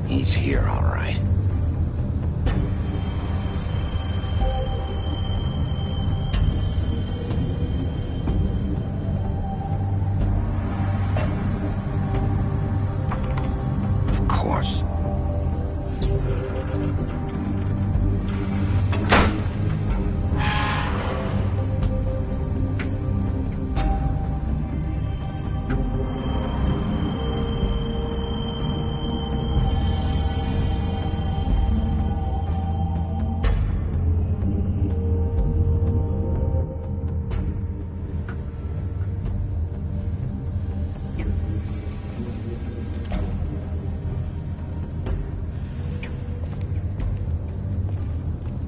He's here, all right. Of course.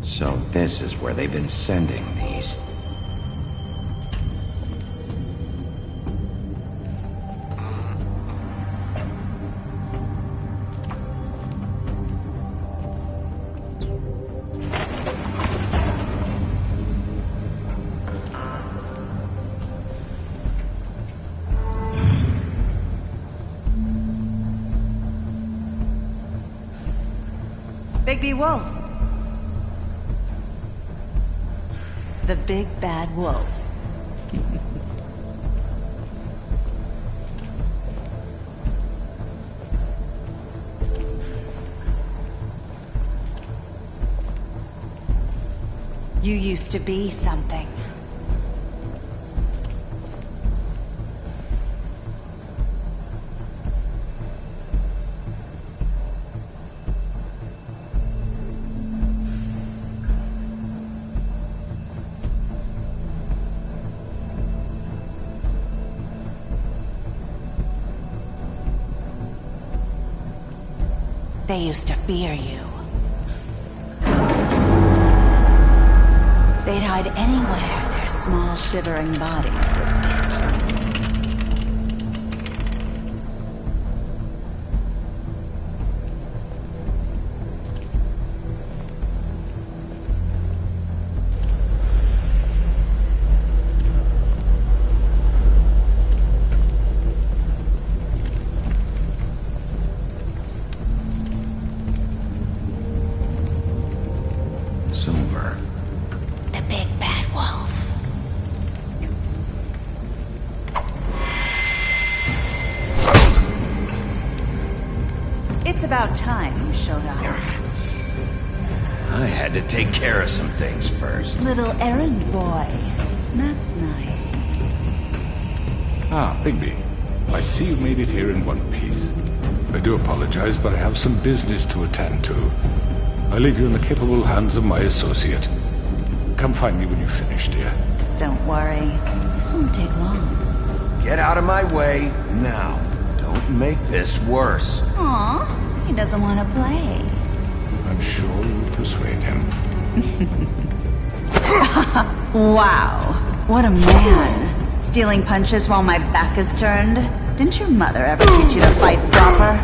So this is where they've been sending these. baby wolf. The big bad wolf. You used to be something. They used to fear you. They'd hide anywhere their small, shivering bodies would fit. Silver. The big bad wolf. It's about time you showed up. I had to take care of some things first. Little errand boy. That's nice. Ah, Bigby. I see you made it here in one piece. I do apologize, but I have some business to attend to. I leave you in the capable hands of my associate. Come find me when you've finished, dear. Don't worry. This won't take long. Get out of my way now. Don't make this worse. Aw, he doesn't want to play. I'm sure you'll persuade him. Wow, what a man. Stealing punches while my back is turned? Didn't your mother ever teach you to fight proper?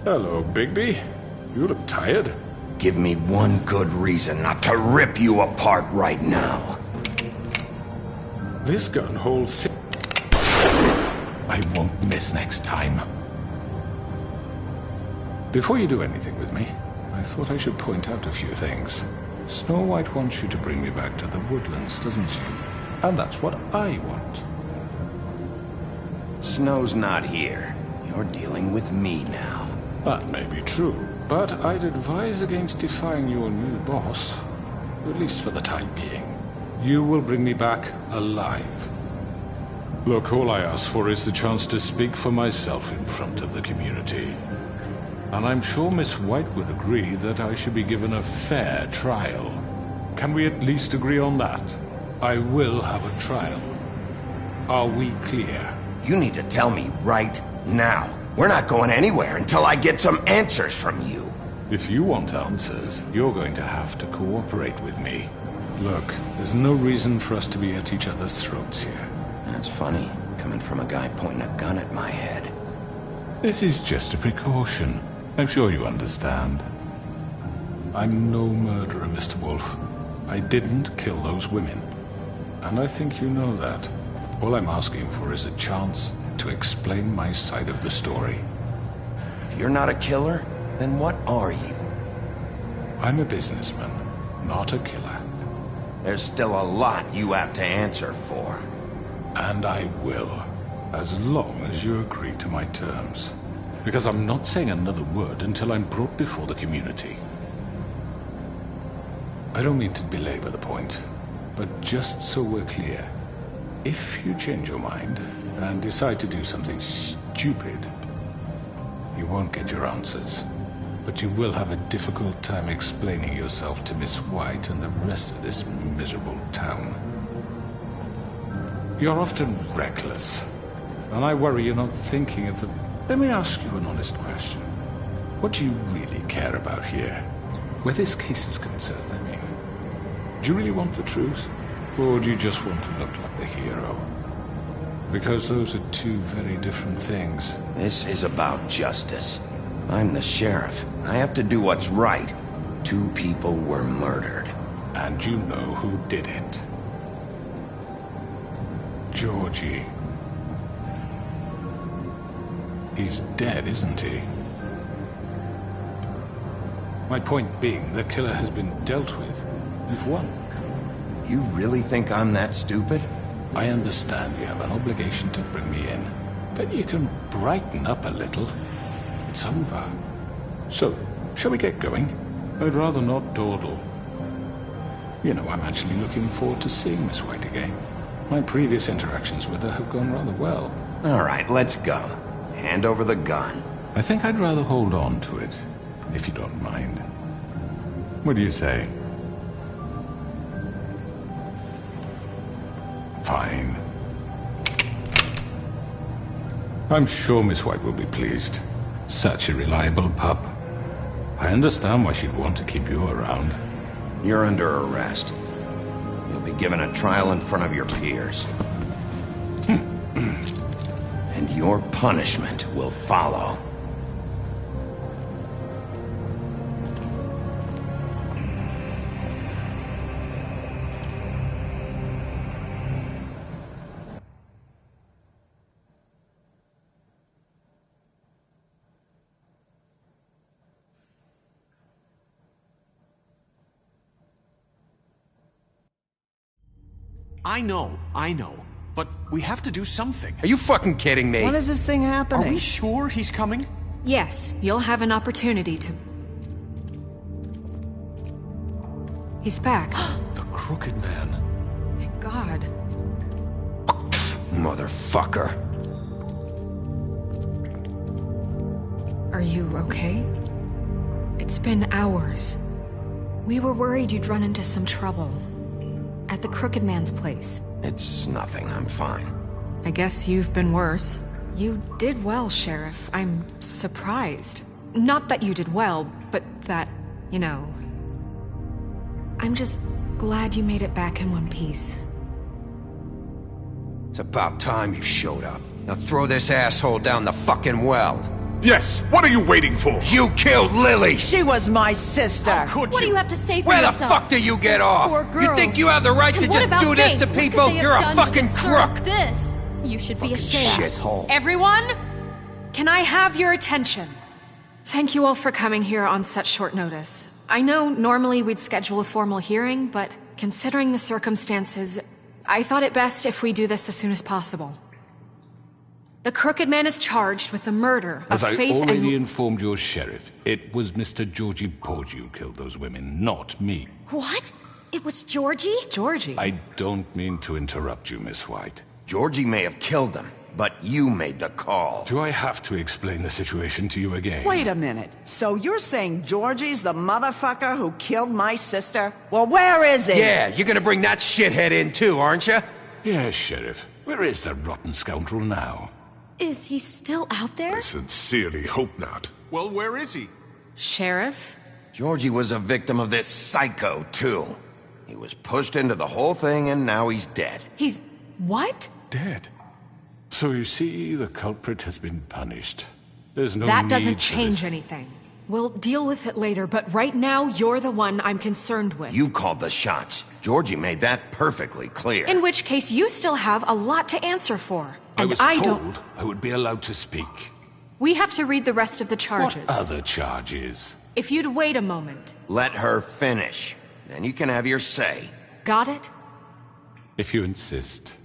Hello, Bigby. You look tired. Give me one good reason not to rip you apart right now. This gun holds I won't miss next time. Before you do anything with me, I thought I should point out a few things. Snow White wants you to bring me back to the woodlands, doesn't she? And that's what I want. Snow's not here. You're dealing with me now. That may be true, but I'd advise against defying your new boss, at least for the time being. You will bring me back alive. Look, all I ask for is the chance to speak for myself in front of the community. And I'm sure Miss White would agree that I should be given a fair trial. Can we at least agree on that? I will have a trial. Are we clear? You need to tell me right now. We're not going anywhere until I get some answers from you. If you want answers, you're going to have to cooperate with me. Look, there's no reason for us to be at each other's throats here. That's funny, coming from a guy pointing a gun at my head. This is just a precaution. I'm sure you understand. I'm no murderer, Mr. Wolf. I didn't kill those women. And I think you know that. All I'm asking for is a chance to explain my side of the story. If you're not a killer, then what are you? I'm a businessman, not a killer. There's still a lot you have to answer for. And I will, as long as you agree to my terms. Because I'm not saying another word until I'm brought before the community. I don't mean to belabor the point, but just so we're clear, if you change your mind and decide to do something stupid, you won't get your answers. But you will have a difficult time explaining yourself to Miss White and the rest of this miserable town. You're often reckless, and I worry you're not thinking of the... Let me ask you an honest question. What do you really care about here? Where this case is concerned, I mean. Do you really want the truth? Or do you just want to look like the hero? Because those are two very different things. This is about justice. I'm the sheriff. I have to do what's right. 2 people were murdered. And you know who did it. Georgie. He's dead, isn't he? My point being, the killer has been dealt with. You've won. You really think I'm that stupid? I understand you have an obligation to bring me in, but you can brighten up a little. It's over. So, shall we get going? I'd rather not dawdle. You know, I'm actually looking forward to seeing Miss White again. My previous interactions with her have gone rather well. All right, let's go. Hand over the gun. I think I'd rather hold on to it, if you don't mind. What do you say? Fine. I'm sure Miss White will be pleased. Such a reliable pup. I understand why she'd want to keep you around. You're under arrest. You'll be given a trial in front of your peers. And your punishment will follow. I know. But we have to do something. Are you fucking kidding me? When is this thing happening? Are we sure he's coming? Yes, you'll have an opportunity to... He's back. The Crooked Man. Thank God. Motherfucker. Are you okay? It's been hours. We were worried you'd run into some trouble. at the Crooked Man's place. It's nothing, I'm fine. I guess you've been worse. You did well, Sheriff. I'm surprised. Not that you did well, but that, you know... I'm just glad you made it back in one piece. It's about time you showed up. Now throw this asshole down the fucking well. Yes, what are you waiting for? You killed Lily! She was my sister. Could What do you? you have to say for Where the yourself? fuck do you get off? Poor You girls. think you have the right to And what just about do this Faith? to What could people? they have You're a done to fucking deserve crook! This. You should be ashamed. Shithole. Everyone, can I have your attention? Thank you all for coming here on such short notice. I know normally we'd schedule a formal hearing, but considering the circumstances, I thought it best if we do this as soon as possible. The Crooked Man is charged with the murder of As I Faith already and... informed your sheriff, it was Mr. Georgie Porgy who killed those women, not me. What? It was Georgie? Georgie. I don't mean to interrupt you, Miss White. Georgie may have killed them, but you made the call. Do I have to explain the situation to you again? Wait a minute. So you're saying Georgie's the motherfucker who killed my sister? Well, where is he? Yeah, you're gonna bring that shithead in too, aren't you? Yes, Sheriff. Where is the rotten scoundrel now? Is he still out there? I sincerely hope not. Well, where is he? Sheriff? Georgie was a victim of this psycho, too. He was pushed into the whole thing and now he's dead. He's... what? Dead. So you see, the culprit has been punished. There's no That need doesn't for change this. anything. We'll deal with it later, but right now, you're the one I'm concerned with. You called the shots. Georgie made that perfectly clear. In which case, you still have a lot to answer for. I And was don't... told I would be allowed to speak. We have to read the rest of the charges. What other charges? If you'd wait a moment. Let her finish. Then you can have your say. Got it? If you insist.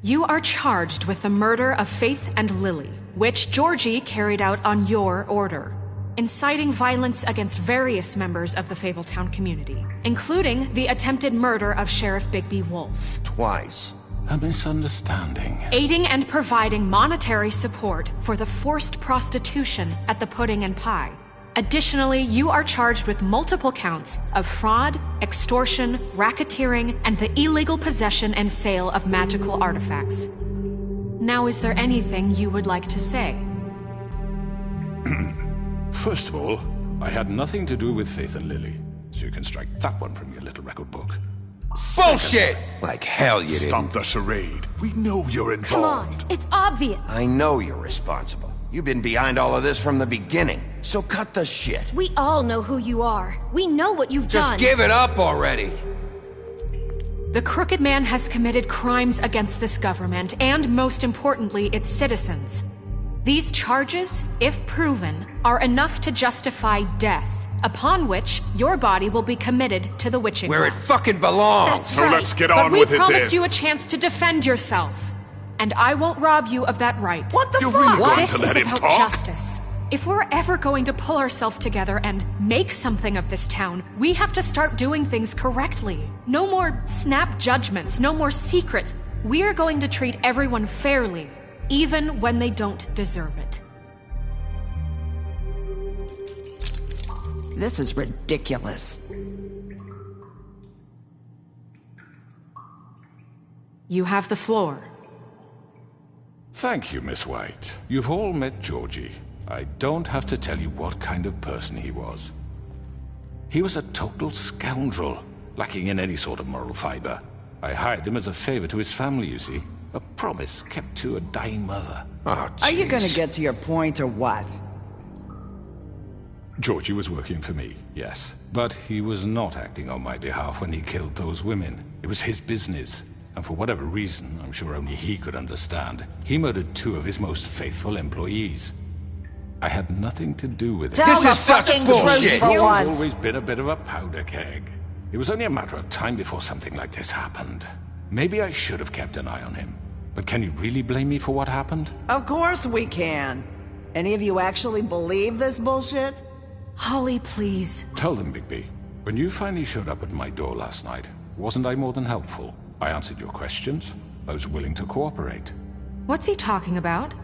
You are charged with the murder of Faith and Lily, which Georgie carried out on your order, inciting violence against various members of the Fabletown community, including the attempted murder of Sheriff Bigby Wolf, Twice. A misunderstanding. aiding and providing monetary support for the forced prostitution at the Pudding and Pie. Additionally, you are charged with multiple counts of fraud, extortion, racketeering, and the illegal possession and sale of magical artifacts. Now, is there anything you would like to say? First of all, I had nothing to do with Faith and Lily, so you can strike that one from your little record book. Bullshit! Like hell you Stop didn't. the charade. We know you're involved. Come on, it's obvious. I know you're responsible. You've been behind all of this from the beginning. So cut the shit. We all know who you are. We know what you've Just done. give it up already. The Crooked Man has committed crimes against this government and, most importantly, its citizens. These charges, if proven, are enough to justify death, upon which your body will be committed to the witching Where it well. fucking belongs. That's So right. let's get But on we with it promised then. you a chance to defend yourself, and I won't rob you of that right. What the You're fuck? really going This to is let him about talk? justice. If we're ever going to pull ourselves together and make something of this town, we have to start doing things correctly. No more snap judgments, no more secrets. We are going to treat everyone fairly, even when they don't deserve it. This is ridiculous. You have the floor. Thank you, Miss White. You've all met Georgie. I don't have to tell you what kind of person he was. He was a total scoundrel, lacking in any sort of moral fiber. I hired him as a favor to his family, you see. A promise kept to a dying mother. Oh, Are you gonna jeez. get to your point or what? Georgie was working for me, yes. But he was not acting on my behalf when he killed those women. It was his business. And for whatever reason, I'm sure only he could understand, he murdered 2 of his most faithful employees. I had nothing to do with it. Tell This the is such fucking bullshit. truth for He's once. always been a bit of a powder keg. It was only a matter of time before something like this happened. Maybe I should have kept an eye on him. But can you really blame me for what happened? Of course we can. Any of you actually believe this bullshit? Holly, please. Tell them, Bigby. When you finally showed up at my door last night, wasn't I more than helpful? I answered your questions. I was willing to cooperate. What's he talking about?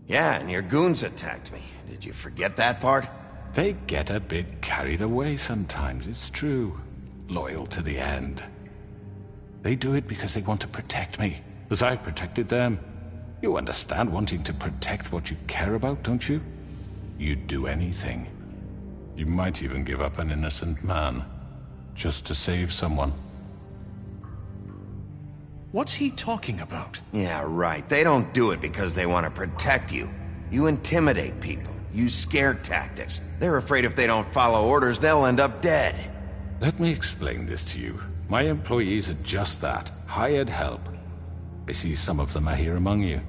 Yeah, and your goons attacked me. Did you forget that part? They get a bit carried away sometimes, it's true. Loyal to the end. They do it because they want to protect me, as I protected them. You understand wanting to protect what you care about, don't you? You'd do anything. You might even give up an innocent man, just to save someone. What's he talking about? Yeah, right. They don't do it because they want to protect you. You intimidate people, use scare tactics. They're afraid if they don't follow orders, they'll end up dead. Let me explain this to you. My employees are just that, hired help. I see some of them are here among you.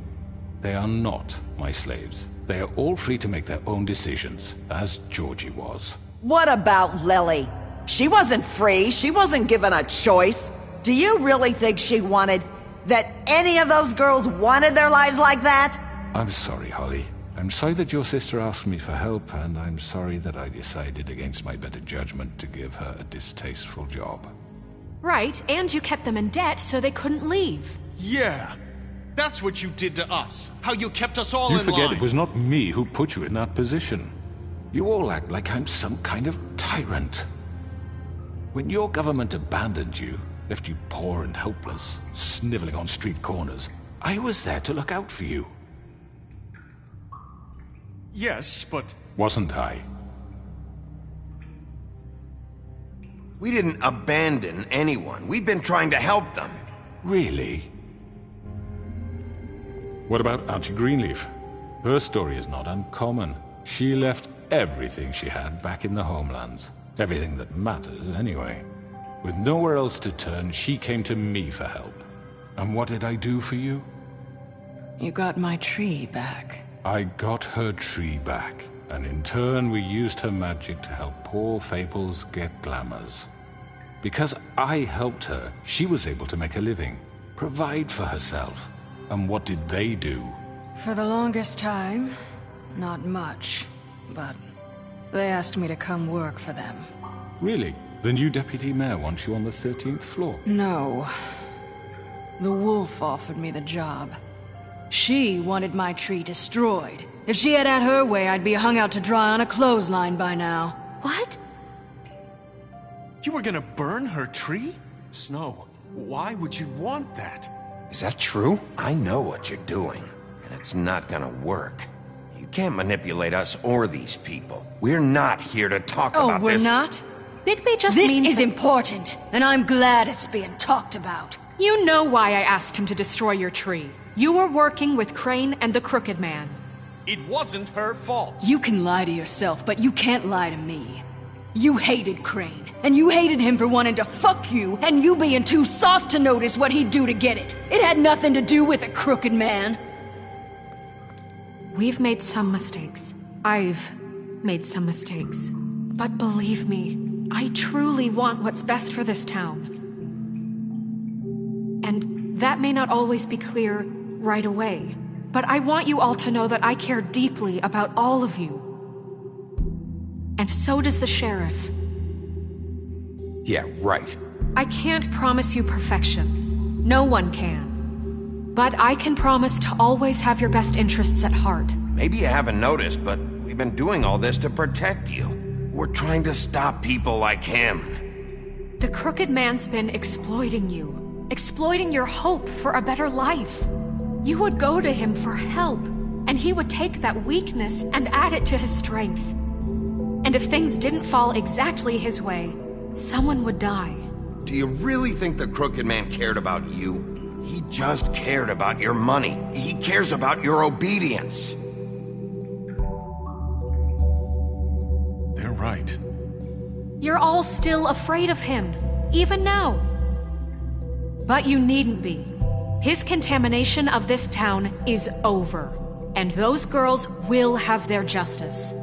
They are not my slaves. They are all free to make their own decisions, as Georgie was. What about Lily? She wasn't free. She wasn't given a choice. Do you really think she wanted... that any of those girls wanted their lives like that? I'm sorry, Holly. I'm sorry that your sister asked me for help, and I'm sorry that I decided against my better judgment to give her a distasteful job. Right, and you kept them in debt so they couldn't leave. Yeah. That's what you did to us. How you kept us all in line. You forget it was not me who put you in that position. You all act like I'm some kind of tyrant. When your government abandoned you, left you poor and helpless, sniveling on street corners, I was there to look out for you. Yes, but... Wasn't I? We didn't abandon anyone. We've been trying to help them. Really? What about Auntie Greenleaf? Her story is not uncommon. She left everything she had back in the homelands. Everything that matters, anyway. With nowhere else to turn, she came to me for help. And what did I do for you? You got my tree back. I got her tree back, and in turn we used her magic to help poor Fables get glamours. Because I helped her, she was able to make a living, provide for herself. And what did they do? For the longest time, not much, but they asked me to come work for them. Really? The new deputy mayor wants you on the 13th floor? No. The wolf offered me the job. She wanted my tree destroyed. If she had her way, I'd be hung out to dry on a clothesline by now. What? You were gonna burn her tree? Snow, why would you want that? Is that true? I know what you're doing, and it's not gonna work. You can't manipulate us or these people. We're not here to talk about this. Oh, we're not? Bigby just This means is that... important, and I'm glad it's being talked about. You know why I asked him to destroy your tree. You were working with Crane and the Crooked Man. It wasn't her fault. You can lie to yourself, but you can't lie to me. You hated Crane, and you hated him for wanting to fuck you, and you being too soft to notice what he'd do to get it. It had nothing to do with the Crooked Man. We've made some mistakes. I've made some mistakes. But believe me, I truly want what's best for this town. And that may not always be clear right away, but I want you all to know that I care deeply about all of you. And so does the sheriff. Yeah, right. I can't promise you perfection. No one can. But I can promise to always have your best interests at heart. Maybe you haven't noticed, but we've been doing all this to protect you. We're trying to stop people like him. The Crooked Man's been exploiting you. Exploiting your hope for a better life. You would go to him for help, and he would take that weakness and add it to his strength. And if things didn't fall exactly his way, someone would die. Do you really think the Crooked Man cared about you? He just cared about your money. He cares about your obedience. They're right. You're all still afraid of him, even now. But you needn't be. His contamination of this town is over, and those girls will have their justice.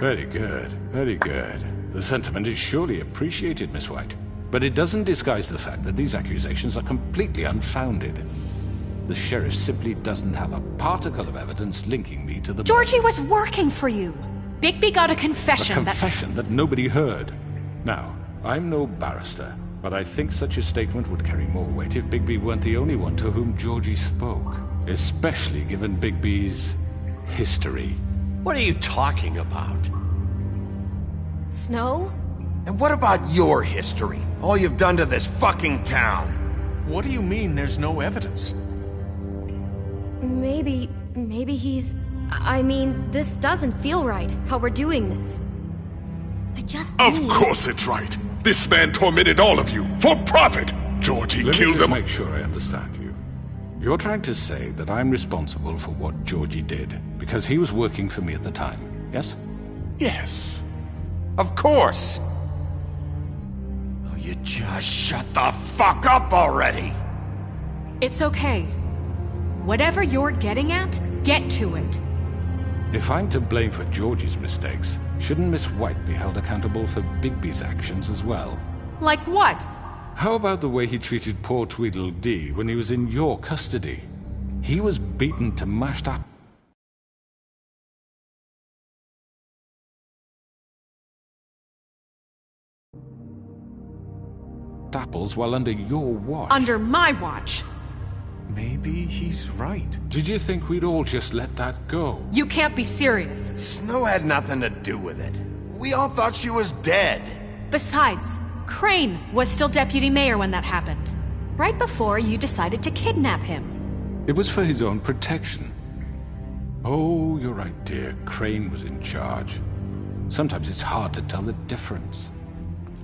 Very good, very good. The sentiment is surely appreciated, Miss White. But it doesn't disguise the fact that these accusations are completely unfounded. The sheriff simply doesn't have a particle of evidence linking me to the... Georgie was working for you. Bigby got a confession A confession that nobody heard. Now, I'm no barrister, but I think such a statement would carry more weight if Bigby weren't the only one to whom Georgie spoke. Especially given Bigby's history. What are you talking about? Snow? And what about your history? All you've done to this fucking town? What do you mean there's no evidence? Maybe he's... I mean, this doesn't feel right, how we're doing this. I just Of need... course it's right. This man tormented all of you, for profit! Georgie Let me killed just him. make sure I understand you. You're trying to say that I'm responsible for what Georgie did, because he was working for me at the time, yes? Yes. Of course! Oh, you just shut the fuck up already! It's okay. Whatever you're getting at, get to it. If I'm to blame for Georgie's mistakes, shouldn't Miss White be held accountable for Bigby's actions as well? Like what? How about the way he treated poor Tweedledee when he was in your custody? He was beaten to mashed up. Apples while under your watch. Under my watch. Maybe he's right. Did you think we'd all just let that go? You can't be serious. Snow had nothing to do with it. We all thought she was dead. Besides, Crane was still deputy mayor when that happened. Right before you decided to kidnap him. It was for his own protection. Oh, you're right, dear. Crane was in charge. Sometimes it's hard to tell the difference.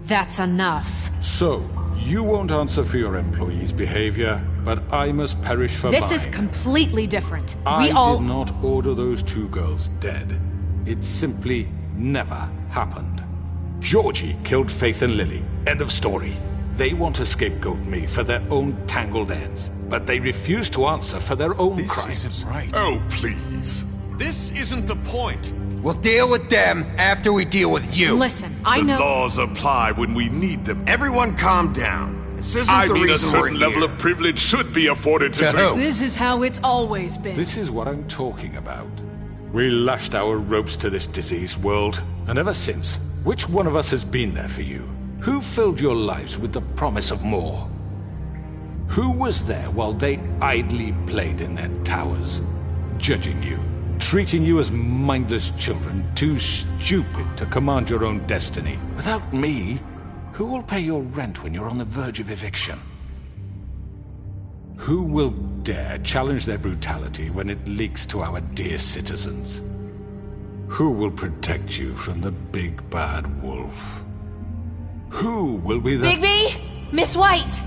That's enough. So, you won't answer for your employees' behavior, but I must perish for This mine. is completely different. I We all... did not order those two girls dead. It simply never happened. Georgie killed Faith and Lily. End of story. They want to scapegoat me for their own tangled ends, but they refuse to answer for their own This crimes. isn't right. Oh, please. This isn't the point. We'll deal with them after we deal with you. Listen, I The know... laws apply when we need them. Everyone calm down. This isn't I the mean, a reason we're certain level here. of privilege should be afforded to... To who? This is how it's always been. This is what I'm talking about. We lashed our ropes to this diseased world, and ever since, which one of us has been there for you? Who filled your lives with the promise of more? Who was there while they idly played in their towers, judging you, treating you as mindless children, too stupid to command your own destiny? Without me, who will pay your rent when you're on the verge of eviction? Who will dare challenge their brutality when it leaks to our dear citizens? Who will protect you from the big bad wolf? Who will be the... Bigby! Miss White!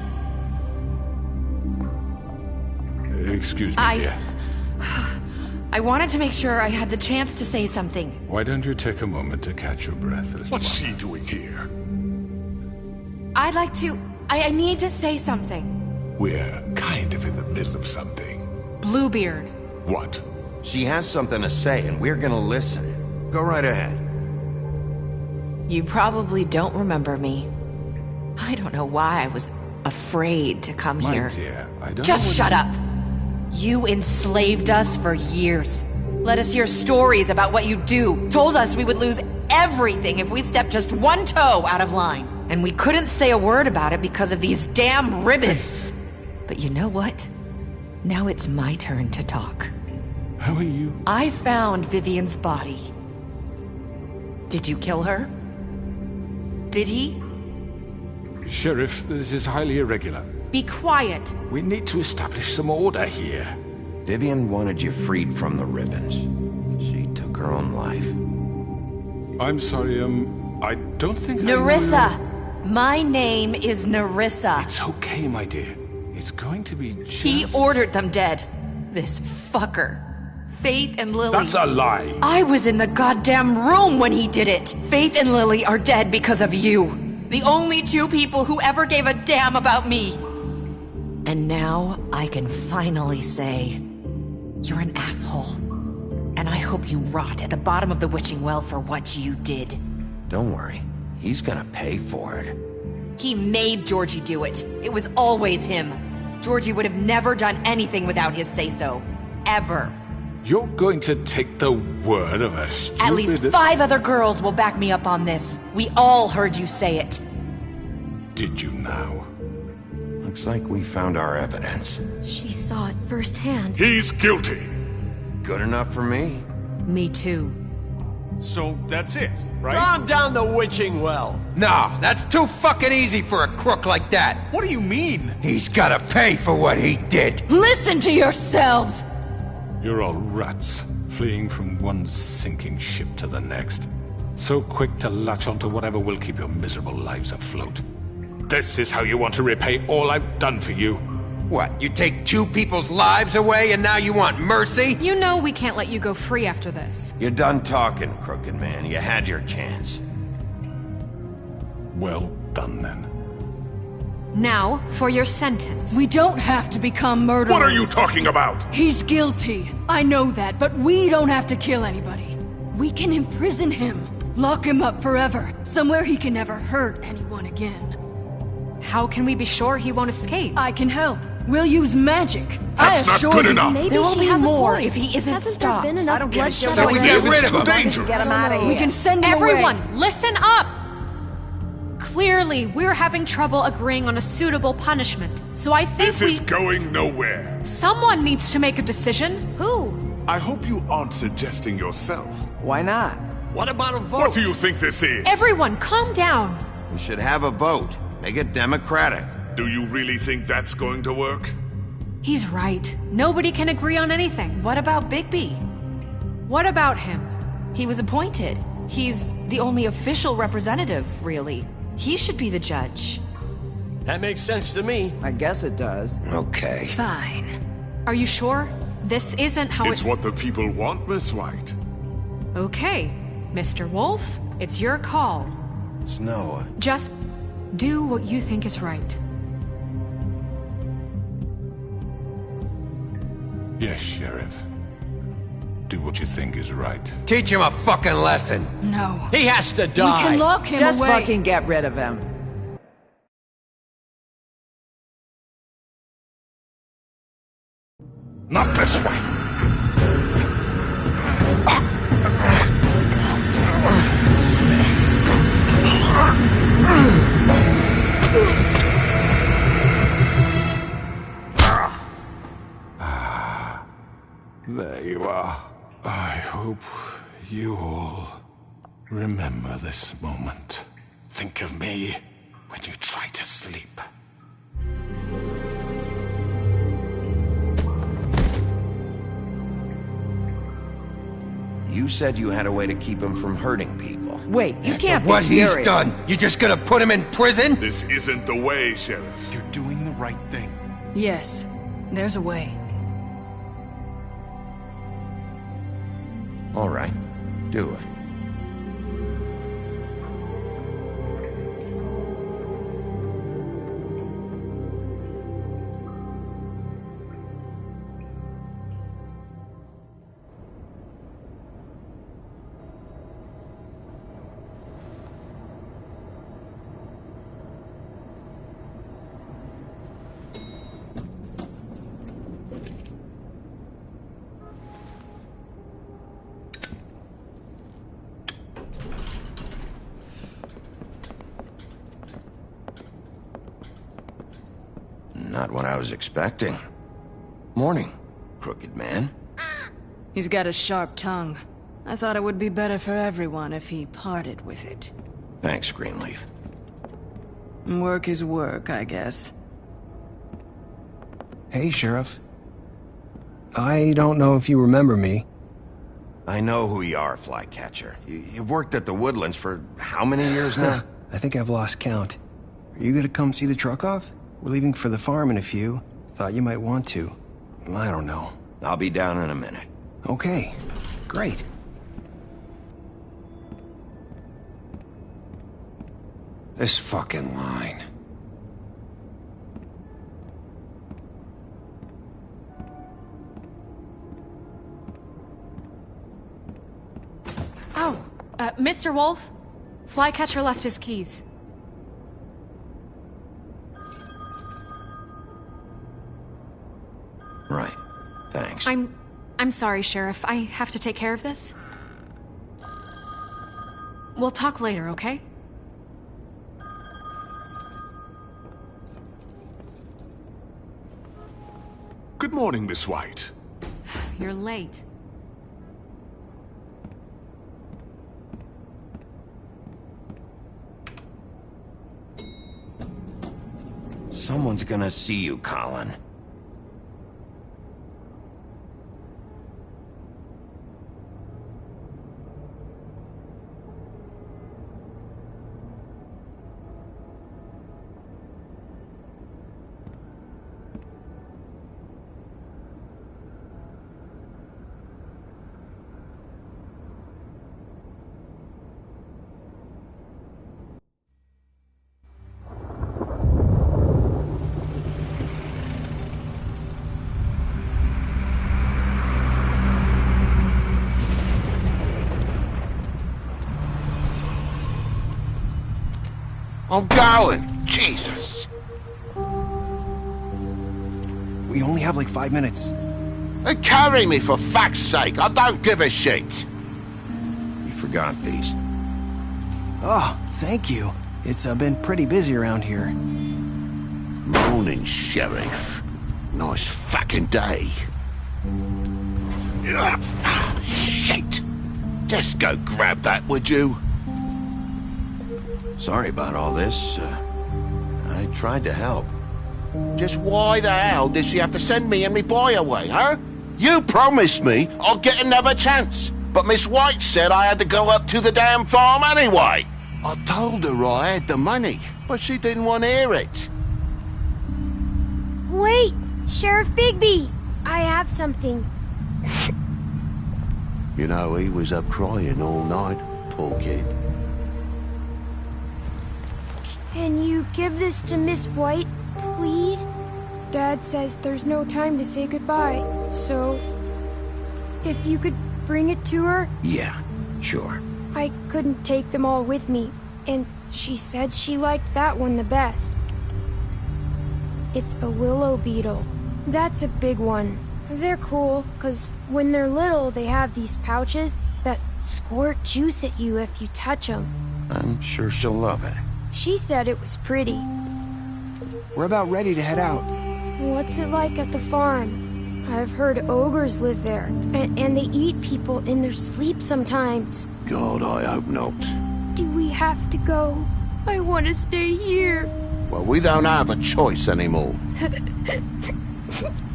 Excuse me, dear. I wanted to make sure I had the chance to say something. Why don't you take a moment to catch your breath, little What's one? she doing here? I'd like to... I need to say something. We're kind of in the middle of something. Bluebeard. What? She has something to say, and we're gonna listen. Go right ahead. You probably don't remember me. I don't know why I was afraid to come My here. dear, I don't Just know shut up! You enslaved us for years. Let us hear stories about what you do. Told us we would lose everything if we stepped just one toe out of line. And we couldn't say a word about it because of these damn ribbons. But you know what? Now it's my turn to talk. How are you? I found Vivian's body. Did you kill her? Did he? Sheriff, this is highly irregular. Be quiet. We need to establish some order here. Vivian wanted you freed from the ribbons. She took her own life. I'm sorry, I don't think Nerissa! My name is Nerissa. It's okay, my dear. It's going to be just... He ordered them dead. This fucker. Faith and Lily... That's a lie! I was in the goddamn room when he did it! Faith and Lily are dead because of you. The only two people who ever gave a damn about me. And now I can finally say, you're an asshole. And I hope you rot at the bottom of the witching well for what you did. Don't worry. He's gonna pay for it. He made Georgie do it. It was always him. Georgie would have never done anything without his say-so. Ever. You're going to take the word of a stupid... At least 5 other girls will back me up on this. We all heard you say it. Did you now? Looks like we found our evidence. She saw it firsthand. He's guilty. Good enough for me. Me too. So that's it, right? Calm down the witching well. No, that's too fucking easy for a crook like that. What do you mean? He's gotta pay for what he did. Listen to yourselves! You're all rats, fleeing from one sinking ship to the next. So quick to latch onto whatever will keep your miserable lives afloat. This is how you want to repay all I've done for you? What, you take 2 people's lives away and now you want mercy? You know we can't let you go free after this. You're done talking, crooked man. You had your chance. Well done, then. Now, for your sentence. We don't have to become murderers. What are you talking about? He's guilty. I know that, but we don't have to kill anybody. We can imprison him. Lock him up forever. Somewhere he can never hurt anyone again. How can we be sure he won't escape? I can help. We'll use magic. That's I not assure good you. enough. Maybe There will she be has more a point. if he isn't Hasn't stopped. there been enough I don't give a bloodshed shit. So we already? get rid It's of too him. dangerous. Get him out of here. We can send him Everyone, away. listen up! Clearly, we're having trouble agreeing on a suitable punishment. So I think This is going nowhere. someone needs to make a decision. Who? I hope you aren't suggesting yourself. Why not? What about a vote? What do you think this is? Everyone, calm down. We should have a vote. Make it democratic. Do you really think that's going to work? He's right. Nobody can agree on anything. What about Bigby? What about him? He was appointed. He's the only official representative, really. He should be the judge. That makes sense to me. I guess it does. Okay. Fine. Are you sure? This isn't how It's what the people want, Miss White. Okay, Mr. Wolf, it's your call. Snow. Just do what you think is right. Yes, Sheriff. Do what you think is right. Teach him a fucking lesson. No. He has to die. We can lock him Just away. fucking get rid of him. Not this way. There you are. I hope you all remember this moment. Think of me when you try to sleep. You said you had a way to keep him from hurting people. Wait, you can't be What he's serious. done, you just gonna put him in prison? This isn't the way, Sheriff. You're doing the right thing. Yes, there's a way. All right. Do it. Not what I was expecting. Morning, crooked man. He's got a sharp tongue. I thought it would be better for everyone if he parted with it. Thanks, Greenleaf. Work is work, I guess. Hey, Sheriff. I don't know if you remember me. I know who you are, Flycatcher. You've worked at the Woodlands for how many years now? I think I've lost count. Are you gonna come see the truck off? We're leaving for the farm in a few. Thought you might want to. I don't know. I'll be down in a minute. Okay, great. This fucking line. Oh, Mr. Wolf, Flycatcher left his keys. Right. Thanks. I'm I'm sorry, Sheriff. I have to take care of this. We'll talk later, okay? Good morning, Miss White. You're late. Someone's gonna see you, Colin. I'm going! Jesus! We only have like 5 minutes. Carry me, for fuck's sake! I don't give a shit! You forgot these. Oh, thank you. It's been pretty busy around here. Morning, Sheriff. Nice fucking day. Shit! Just go grab that, would you? Sorry about all this. I tried to help. Just why the hell did she have to send me and me boy away, huh? You promised me I'd get another chance, but Miss White said I had to go up to the damn farm anyway. I told her I had the money, but she didn't want to hear it. Wait, Sheriff Bigby, I have something. You know, he was up crying all night, poor kid. Can you give this to Miss White, please? Dad says there's no time to say goodbye, so if you could bring it to her? Yeah, sure. I couldn't take them all with me, and she said she liked that one the best. It's a willow beetle. That's a big one. They're cool, 'cause when they're little, they have these pouches that squirt juice at you if you touch them. I'm sure she'll love it. She said it was pretty. We're about ready to head out. What's it like at the farm? I've heard ogres live there, and they eat people in their sleep sometimes. God, I hope not. Do we have to go? I want to stay here. Well, we don't have a choice anymore.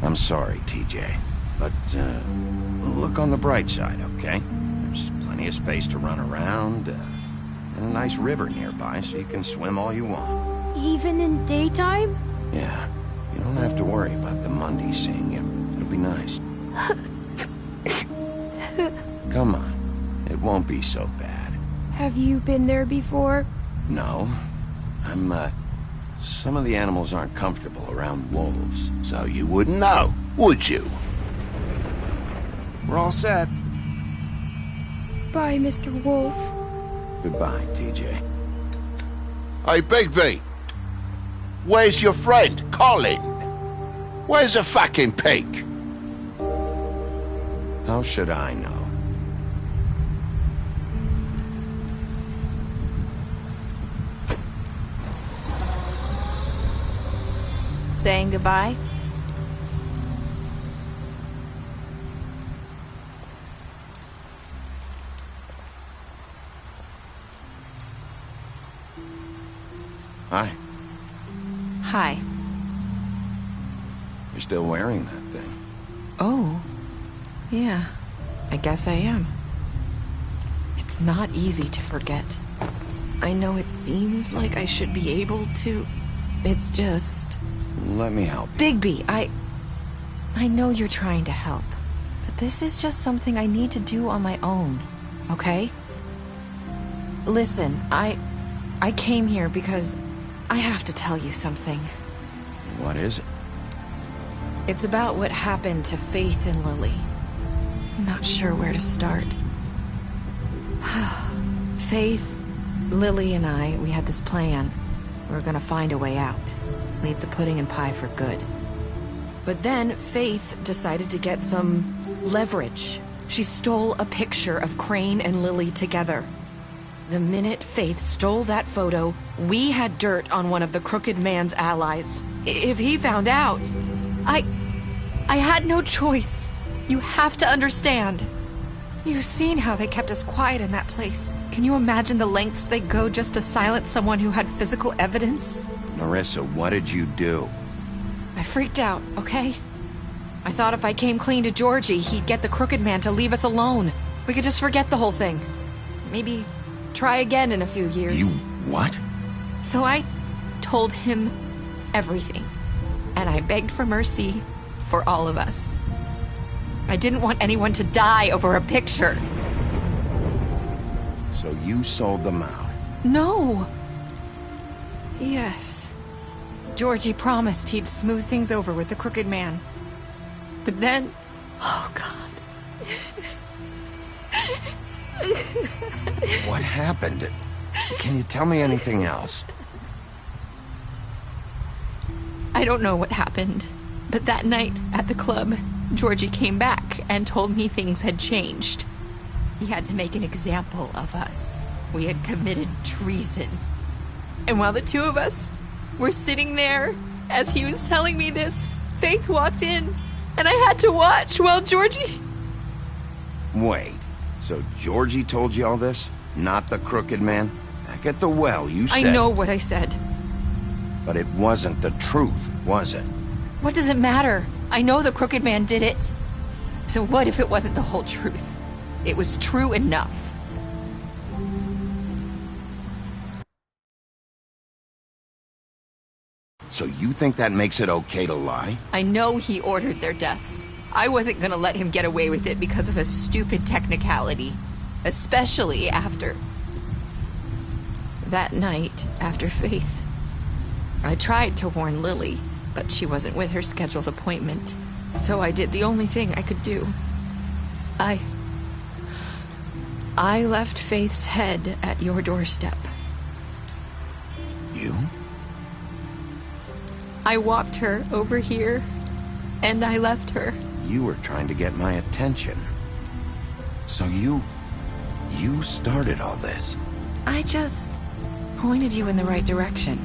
I'm sorry, TJ. But, look on the bright side, okay? There's plenty of space to run around, and a nice river nearby so you can swim all you want. Even in daytime? Yeah. You don't have to worry about the Monday seeing you. It'll be nice. Come on. It won't be so bad. Have you been there before? No. Some of the animals aren't comfortable around wolves. So you wouldn't know, would you? We're all set. Bye, Mr. Wolf. Goodbye, TJ. Hey, Bigby. Where's your friend, Colin? Where's the fucking pig? How should I know? Saying goodbye? Hi. Hi. You're still wearing that thing. Oh. Yeah. I guess I am. It's not easy to forget. I know it seems like I should be able to. It's just... Let me help you. Bigby, I know you're trying to help. But this is just something I need to do on my own. Okay? Listen, I came here because I have to tell you something. What is it? It's about what happened to Faith and Lily. I'm not sure where to start. Faith, Lily, and I, we had this plan. We were gonna find a way out. Leave the pudding and pie for good. But then Faith decided to get some Leverage. She stole a picture of Crane and Lily together. The minute Faith stole that photo, we had dirt on one of the crooked man's allies. If he found out, I had no choice. You have to understand. You've seen how they kept us quiet in that place. Can you imagine the lengths they'd go just to silence someone who had physical evidence? Narissa, what did you do? I freaked out, okay? I thought if I came clean to Georgie, he'd get the crooked man to leave us alone. We could just forget the whole thing. Maybe try again in a few years. You what? So I told him everything. And I begged for mercy for all of us. I didn't want anyone to die over a picture. So you sold them out? No. Yes. Georgie promised he'd smooth things over with the crooked man. But then... Oh, God. What happened? Can you tell me anything else? I don't know what happened. But that night at the club, Georgie came back and told me things had changed. He had to make an example of us. We had committed treason. And while the two of us were sitting there, as he was telling me this, Faith walked in, and I had to watch while Georgie... Wait, so Georgie told you all this? Not the crooked man? Back at the well, you said... I know what I said. But it wasn't the truth, was it? What does it matter? I know the crooked man did it. So what if it wasn't the whole truth? It was true enough. So you think that makes it okay to lie? I know he ordered their deaths. I wasn't gonna let him get away with it because of a stupid technicality. Especially after... that night, after Faith. I tried to warn Lily, but she wasn't with her scheduled appointment. So I did the only thing I could do. I left Faith's head at your doorstep. You? I walked her over here, and I left her. You were trying to get my attention. So you started all this. I just pointed you in the right direction.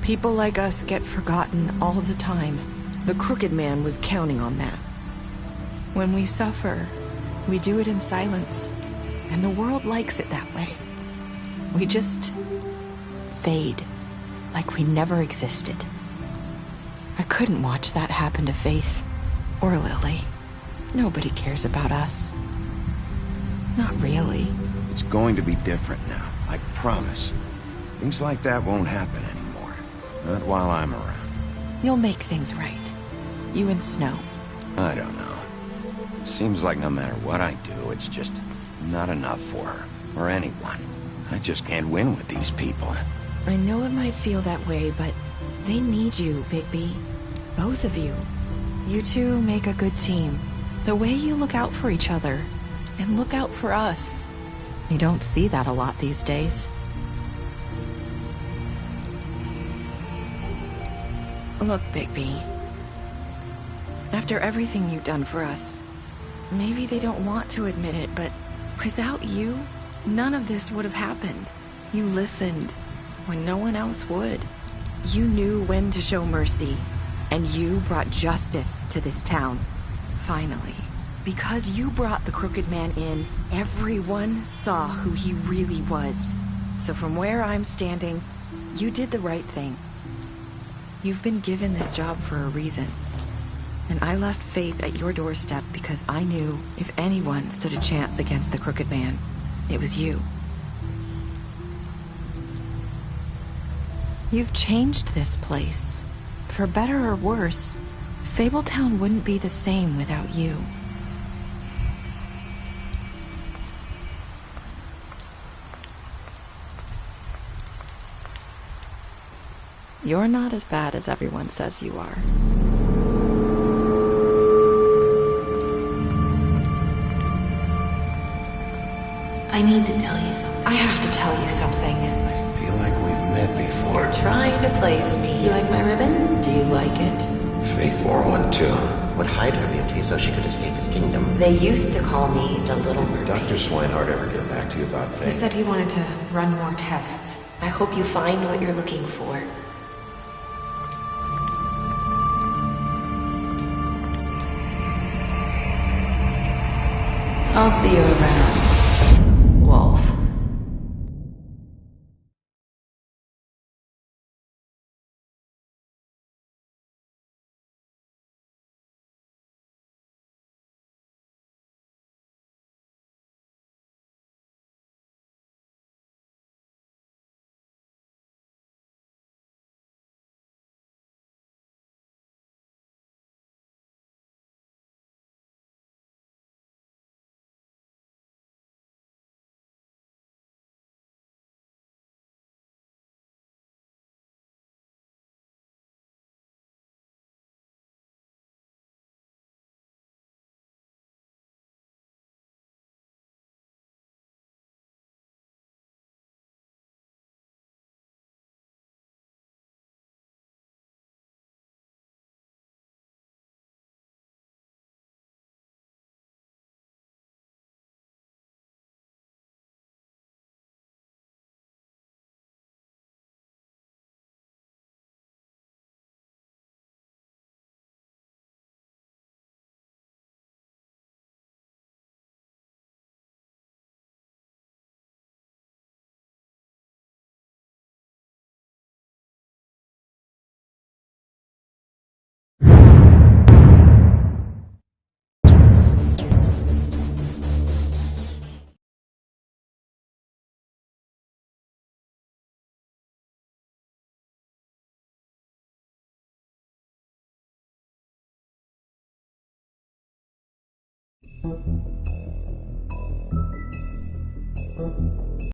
People like us get forgotten all the time. The crooked man was counting on that. When we suffer, we do it in silence, and the world likes it that way. We just fade, like we never existed. I couldn't watch that happen to Faith, or Lily. Nobody cares about us. Not really. It's going to be different now, I promise. Things like that won't happen anymore. Not while I'm around. You'll make things right. You and Snow. I don't know. Seems like no matter what I do, it's just not enough for her, or anyone. I just can't win with these people. I know it might feel that way, but they need you, Bigby. Both of you. You two make a good team. The way you look out for each other, and look out for us. You don't see that a lot these days. Look, Bigby. After everything you've done for us, maybe they don't want to admit it, but without you, none of this would have happened. You listened when no one else would. You knew when to show mercy, and you brought justice to this town. Finally. Because you brought the crooked man in, everyone saw who he really was. So from where I'm standing, you did the right thing. You've been given this job for a reason. And I left Faith at your doorstep because I knew if anyone stood a chance against the crooked man, it was you. You've changed this place. For better or worse, Fabletown wouldn't be the same without you. You're not as bad as everyone says you are. I need to tell you something. I have to tell you something. I feel like we've met before. You're trying to place me. You like my ribbon? Do you like it? Faith wore one too. would hide her beauty so she could escape his kingdom. They used to call me the Little Mermaid. Dr. Swinehart ever get back to you about Faith? He said he wanted to run more tests. I hope you find what you're looking for. I'll see you around, Wolf.